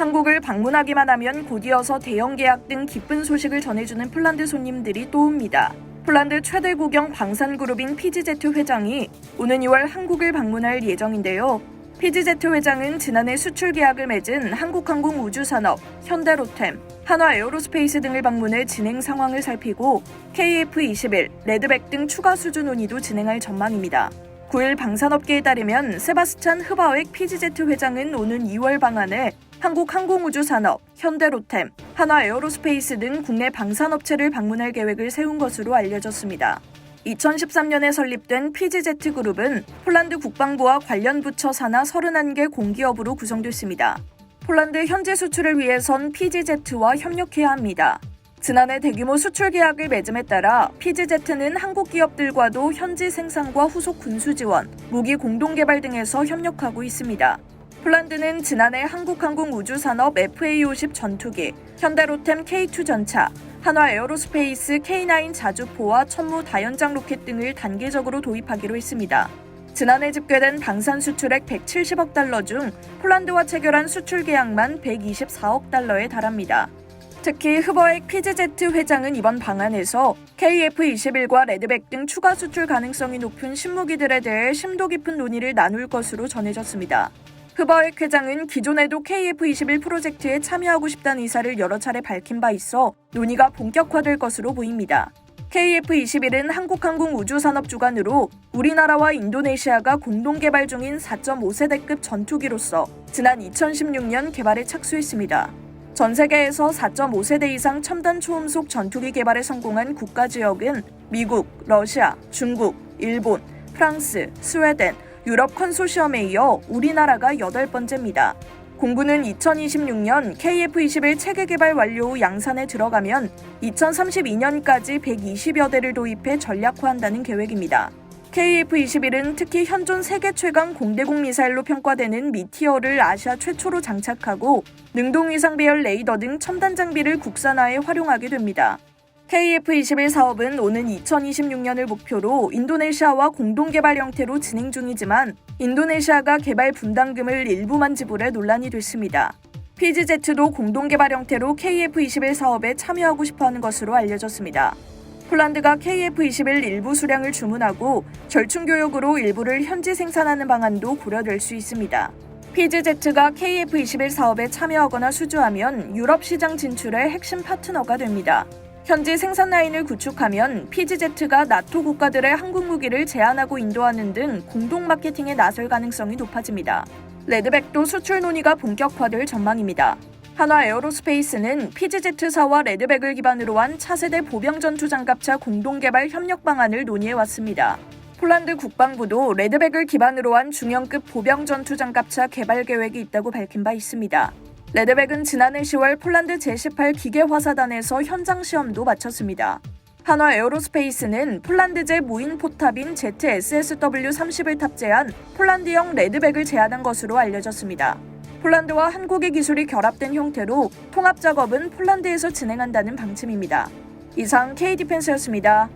한국을 방문하기만 하면 곧이어서 대형 계약 등 기쁜 소식을 전해주는 폴란드 손님들이 또 옵니다. 폴란드 최대 국영 광산그룹인 PGZ 회장이 오는 2월 한국을 방문할 예정인데요. PGZ 회장은 지난해 수출 계약을 맺은 한국항공우주산업, 현대로템, 한화에어로스페이스 등을 방문해 진행 상황을 살피고 KF-21, 레드백 등 추가 수주 논의도 진행할 전망입니다. 9일 방산업계에 따르면 세바스찬 흐바웩 PGZ 회장은 오는 2월 방한에 한국항공우주산업, 현대로템, 한화에어로스페이스 등 국내 방산업체를 방문할 계획을 세운 것으로 알려졌습니다. 2013년에 설립된 PGZ그룹은 폴란드 국방부와 관련 부처 산하 31개 공기업으로 구성됐습니다. 폴란드 현지 수출을 위해선 PGZ와 협력해야 합니다. 지난해 대규모 수출 계약을 맺음에 따라 PGZ는 한국 기업들과도 현지 생산과 후속 군수 지원, 무기 공동 개발 등에서 협력하고 있습니다. 폴란드는 지난해 한국항공우주산업 FA-50 전투기, 현대로템 K2 전차, 한화에어로스페이스 K9 자주포와 천무 다연장 로켓 등을 단계적으로 도입하기로 했습니다. 지난해 집계된 방산 수출액 170억 달러 중 폴란드와 체결한 수출 계약만 124억 달러에 달합니다. 특히 흐바웩 PGZ 회장은 이번 방안에서 KF-21과 레드백 등 추가 수출 가능성이 높은 신무기들에 대해 심도 깊은 논의를 나눌 것으로 전해졌습니다. 흐바웩 회장은 기존에도 KF-21 프로젝트에 참여하고 싶다는 의사를 여러 차례 밝힌 바 있어 논의가 본격화될 것으로 보입니다. KF-21은 한국항공우주산업 주관으로 우리나라와 인도네시아가 공동 개발 중인 4.5세대급 전투기로서 지난 2016년 개발에 착수했습니다. 전 세계에서 4.5세대 이상 첨단 초음속 전투기 개발에 성공한 국가 지역은 미국, 러시아, 중국, 일본, 프랑스, 스웨덴, 유럽 컨소시엄에 이어 우리나라가 8번째입니다. 공군은 2026년 KF-21 체계 개발 완료 후 양산에 들어가면 2032년까지 120여 대를 도입해 전략화한다는 계획입니다. KF-21은 특히 현존 세계 최강 공대공 미사일로 평가되는 미티어를 아시아 최초로 장착하고 능동위상 배열 레이더 등 첨단 장비를 국산화에 활용하게 됩니다. KF-21 사업은 오는 2026년을 목표로 인도네시아와 공동개발 형태로 진행 중이지만 인도네시아가 개발 분담금을 일부만 지불해 논란이 됐습니다. PGZ도 공동개발 형태로 KF-21 사업에 참여하고 싶어하는 것으로 알려졌습니다. 폴란드가 KF-21 일부 수량을 주문하고 절충교역으로 일부를 현지 생산하는 방안도 고려될 수 있습니다. PGZ가 KF-21 사업에 참여하거나 수주하면 유럽 시장 진출의 핵심 파트너가 됩니다. 현지 생산 라인을 구축하면 PGZ가 나토 국가들의 한국 무기를 제한하고 인도하는 등 공동 마케팅에 나설 가능성이 높아집니다. 레드백도 수출 논의가 본격화될 전망입니다. 한화에어로스페이스는 PGZ사와 레드백을 기반으로 한 차세대 보병전투 장갑차 공동개발 협력 방안을 논의해왔습니다. 폴란드 국방부도 레드백을 기반으로 한 중형급 보병전투 장갑차 개발 계획이 있다고 밝힌 바 있습니다. 레드백은 지난해 10월 폴란드 제18 기계화사단에서 현장 시험도 마쳤습니다. 한화에어로스페이스는 폴란드제 무인 포탑인 ZSSW-30을 탑재한 폴란드형 레드백을 제안한 것으로 알려졌습니다. 폴란드와 한국의 기술이 결합된 형태로 통합 작업은 폴란드에서 진행한다는 방침입니다. 이상 K디펜스였습니다.